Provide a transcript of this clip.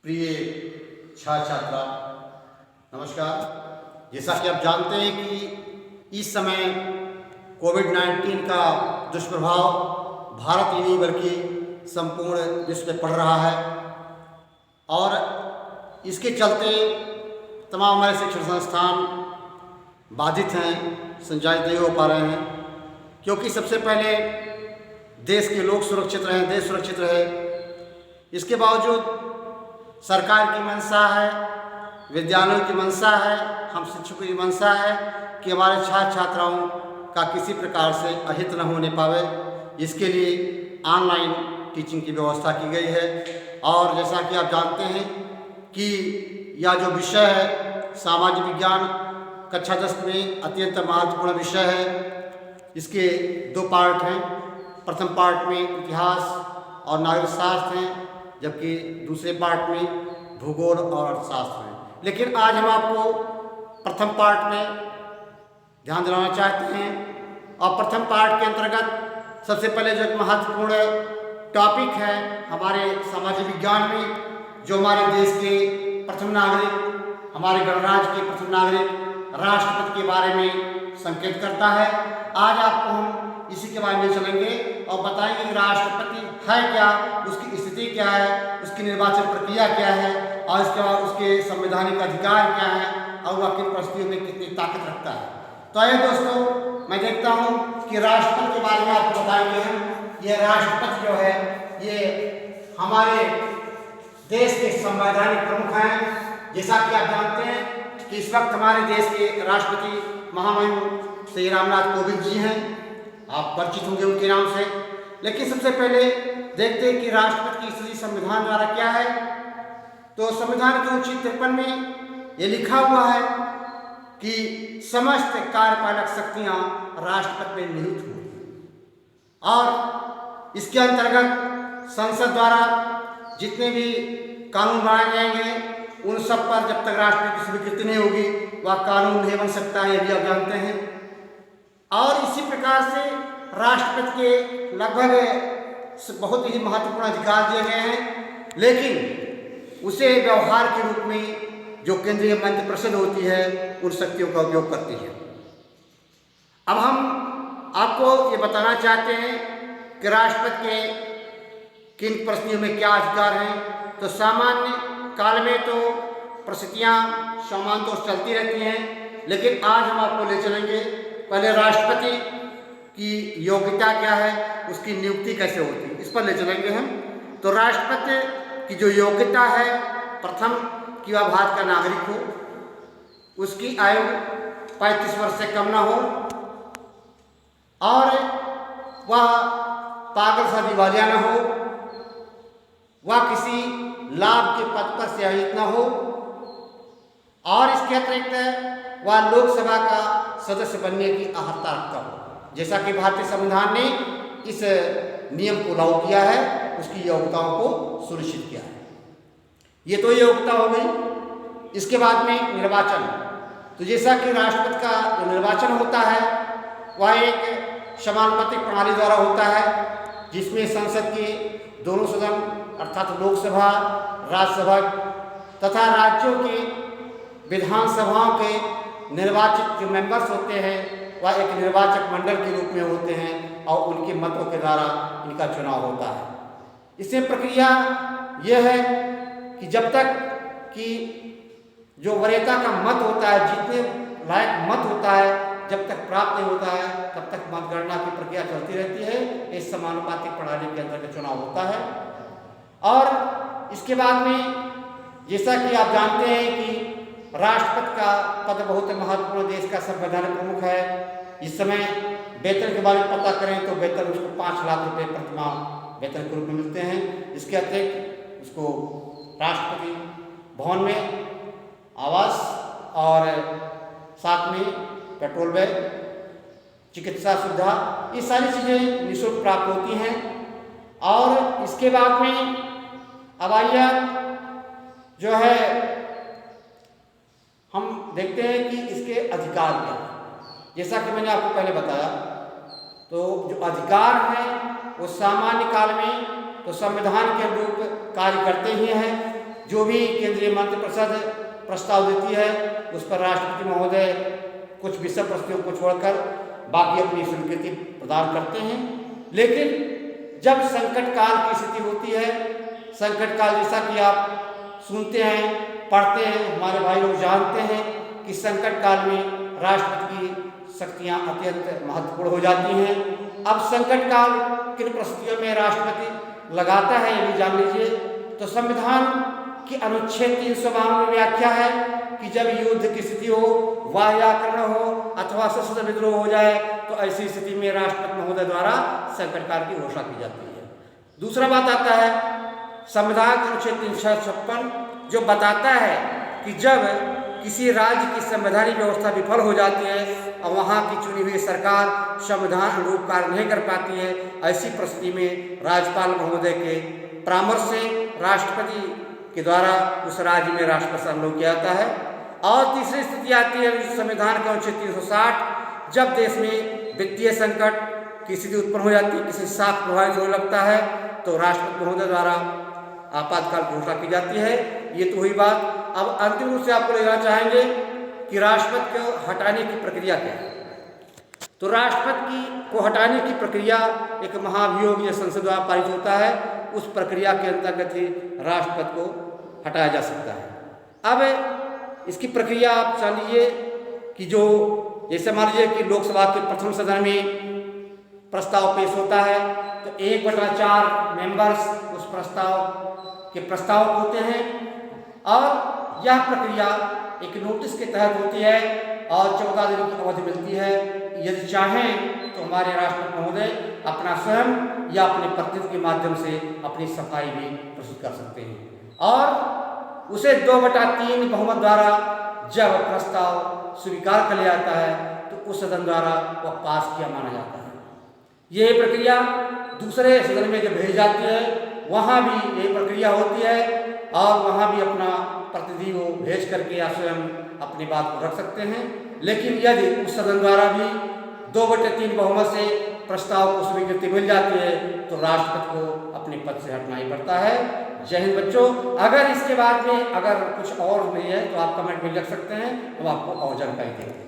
प्रिय छात्र छात्रा नमस्कार। जैसा कि आप जानते हैं कि इस समय कोविड-19 का दुष्प्रभाव भारत ही नहीं बल्कि संपूर्ण विश्व में पड़ रहा है और इसके चलते तमाम हमारे शिक्षण संस्थान बाधित हैं, संचालित नहीं हो पा रहे हैं, क्योंकि सबसे पहले देश के लोग सुरक्षित रहें, देश सुरक्षित रहे। इसके बावजूद सरकार की मंशा है, विद्यालयों की मंशा है, हम शिक्षकों की मंशा है कि हमारे छात्र छात्राओं का किसी प्रकार से अहित न होने पावे। इसके लिए ऑनलाइन टीचिंग की व्यवस्था की गई है। और जैसा कि आप जानते हैं कि यह जो विषय है सामाजिक विज्ञान कक्षा 10 में अत्यंत महत्वपूर्ण विषय है। इसके दो पार्ट हैं। प्रथम पार्ट में इतिहास और नागरिक शास्त्र हैं, जबकि दूसरे पार्ट में भूगोल और अर्थशास्त्र है। लेकिन आज हम आपको प्रथम पार्ट में ध्यान दिलाना चाहते हैं। और प्रथम पार्ट के अंतर्गत सबसे पहले जो एक महत्वपूर्ण टॉपिक है हमारे सामाजिक विज्ञान में, जो हमारे देश के प्रथम नागरिक, हमारे गणराज्य के प्रथम नागरिक राष्ट्रपति के बारे में संकेत करता है। आज आपको हम इसी के बारे में चलेंगे और बताएंगे कि राष्ट्रपति है क्या, उसकी स्थिति क्या है, उसकी निर्वाचन प्रक्रिया क्या है और इसके बाद उसके संवैधानिक अधिकार क्या है और वह किन परिस्थितियों में कितनी ताकत रखता है। तो आइए दोस्तों, मैं देखता हूँ कि राष्ट्रपति के बारे में आपको बताएंगे हम। ये राष्ट्रपति जो है ये हमारे देश के संवैधानिक प्रमुख हैं। जैसा कि आप जानते हैं कि इस वक्त हमारे देश के राष्ट्रपति महामहिम श्री रामनाथ कोविंद जी हैं। आप परिचित होंगे उनके नाम से। लेकिन सबसे पहले देखते हैं कि राष्ट्रपति की स्थिति संविधान द्वारा क्या है। तो संविधान के अनुच्छेद 53 में ये लिखा हुआ है कि समस्त कार्यपालक शक्तियां राष्ट्रपति में निहित होंगी और इसके अंतर्गत संसद द्वारा जितने भी कानून बनाए जाएंगे उन सब पर जब तक राष्ट्रपति की स्वीकृति नहीं होगी वह कानून नहीं बन सकता है, ये भी आप जानते हैं। और इसी प्रकार से राष्ट्रपति के लगभग बहुत ही महत्वपूर्ण अधिकार दिए गए हैं, लेकिन उसे व्यवहार के रूप में जो केंद्रीय मंत्रिपरिषद होती है उन शक्तियों का उपयोग करती है। अब हम आपको ये बताना चाहते हैं कि राष्ट्रपति के किन परिस्थितियों में क्या अधिकार हैं। तो सामान्य काल में तो परिस्थितियाँ सामान्य तो चलती रहती हैं, लेकिन आज हम आपको ले चलेंगे पहले राष्ट्रपति की योग्यता क्या है, उसकी नियुक्ति कैसे होती है, इस पर ले चलेंगे हम। तो राष्ट्रपति की जो योग्यता है, प्रथम कि वह भारत का नागरिक हो, उसकी आयु 35 वर्ष से कम ना हो और वह पागल सा दिवालिया न हो, वह किसी लाभ के पद पर से अहित न हो और इसके अतिरिक्त वह लोकसभा का सदस्य बनने की अहर्ता रखता हो। जैसा कि भारतीय संविधान ने इस नियम को लागू किया है, उसकी योग्यताओं को सुनिश्चित किया है। ये तो योग्यता हो गई। इसके बाद में निर्वाचन। तो जैसा कि राष्ट्रपति का जो निर्वाचन होता है वह एक समानुपातिक प्रणाली द्वारा होता है, जिसमें संसद के दोनों सदन अर्थात लोकसभा, राज्यसभा तथा राज्यों के विधानसभाओं के निर्वाचित जो मेंबर्स होते हैं वह एक निर्वाचक मंडल के रूप में होते हैं और उनके मतों के द्वारा इनका चुनाव होता है। इसमें प्रक्रिया यह है कि जब तक कि जो वरीयता का मत होता है, जितने लायक मत होता है, जब तक प्राप्त नहीं होता है तब तक मतगणना की प्रक्रिया चलती रहती है। इस समानुपातिक प्रणाली के अंतर्गत चुनाव होता है। और इसके बाद में जैसा कि आप जानते हैं कि राष्ट्रपति का पद बहुत महत्वपूर्ण, देश का संवैधानिक प्रमुख है। इस समय वेतन के बारे में पता करें तो वेतन उसको 5 लाख रुपए प्रतिमाह वेतन के रूप में मिलते हैं। इसके अतिरिक्त उसको राष्ट्रपति भवन में आवास और साथ में पेट्रोल व्यय, चिकित्सा सुविधा, ये सारी चीज़ें निःशुल्क प्राप्त होती हैं। और इसके बाद में अब आइए जो है हम देखते हैं कि इसके अधिकार क्या हैं। जैसा कि मैंने आपको पहले बताया, तो जो अधिकार हैं वो सामान्य काल में तो संविधान के अनुरूप कार्य करते ही हैं। जो भी केंद्रीय मंत्रिपरिषद प्रस्ताव देती है उस पर राष्ट्रपति महोदय कुछ विषय प्रश्नों को छोड़कर बाकी अपनी स्वीकृति प्रदान करते हैं। लेकिन जब संकट काल की स्थिति होती है, संकट काल जैसा कि आप सुनते हैं, पढ़ते हैं, हमारे भाई लोग जानते हैं कि संकट काल में राष्ट्रपति की शक्तियां अत्यंत महत्वपूर्ण हो जाती हैं। अब संकट काल किन परिस्थितियों में राष्ट्रपति लगाता है ये भी जान लीजिए। तो संविधान की अनुच्छेद 352 में व्याख्या है कि जब युद्ध की स्थिति हो, बाह्य आक्रमण हो अथवा सशस्त्र विद्रोह हो जाए तो ऐसी स्थिति में राष्ट्रपति महोदय द्वारा संकट काल की घोषणा की जाती है। दूसरा बात आता है संविधान का अनुच्छेद 356 जो बताता है कि जब किसी राज्य की संवैधानिक व्यवस्था विफल हो जाती है और वहाँ की चुनी हुई सरकार संविधान अनुरूप कार्य नहीं कर पाती है, ऐसी परिस्थिति में राज्यपाल महोदय के परामर्श से राष्ट्रपति के द्वारा उस राज्य में राष्ट्रपति शासन किया जाता है। और तीसरी स्थिति आती है संविधान का अनुच्छेद 360, जब देश में वित्तीय संकट की स्थिति उत्पन्न हो जाती है, किसी साख प्रभावित होने लगता है तो राष्ट्रपति महोदय द्वारा आपातकाल घोषणा की जाती है। ये तो हुई बात। अब अंतिम रूप से आपको ले जाना चाहेंगे कि राष्ट्रपति को हटाने की प्रक्रिया क्या है। तो राष्ट्रपति को हटाने की प्रक्रिया एक महाभियोग जो संसद द्वारा पारित होता है, उस प्रक्रिया के अंतर्गत ही राष्ट्रपति को हटाया जा सकता है। अब इसकी प्रक्रिया आप जान लीजिए कि जो जैसे मान लीजिए कि लोकसभा के प्रथम सदन में प्रस्ताव पेश होता है तो 1/4 मेंबर्स उस प्रस्ताव के प्रस्तावक होते हैं और यह प्रक्रिया एक नोटिस के तहत होती है और 14 दिन की अवधि मिलती है। यदि चाहें तो हमारे राष्ट्रपति महोदय अपना स्वयं या अपने प्रतिनिधि के माध्यम से अपनी सफाई भी प्रस्तुत कर सकते हैं और उसे 2/3 बहुमत द्वारा जब प्रस्ताव स्वीकार कर लिया जाता है तो उस सदन द्वारा वह पास किया माना जाता है। यह प्रक्रिया दूसरे सदन में जब भेजी जाती है वहाँ भी यही प्रक्रिया होती है और वहाँ भी अपना प्रतिनिधि को भेज करके या स्वयं अपनी बात को रख सकते हैं। लेकिन यदि उस सदन द्वारा भी 2/3 बहुमत से प्रस्ताव को स्वीकृति मिल जाती है तो राष्ट्रपति को अपने पद से हटना ही पड़ता है। जय हिंद बच्चों। अगर इसके बाद में अगर कुछ और नहीं है तो आप कमेंट में लिख सकते हैं, हम आपको और जानकारी देंगे।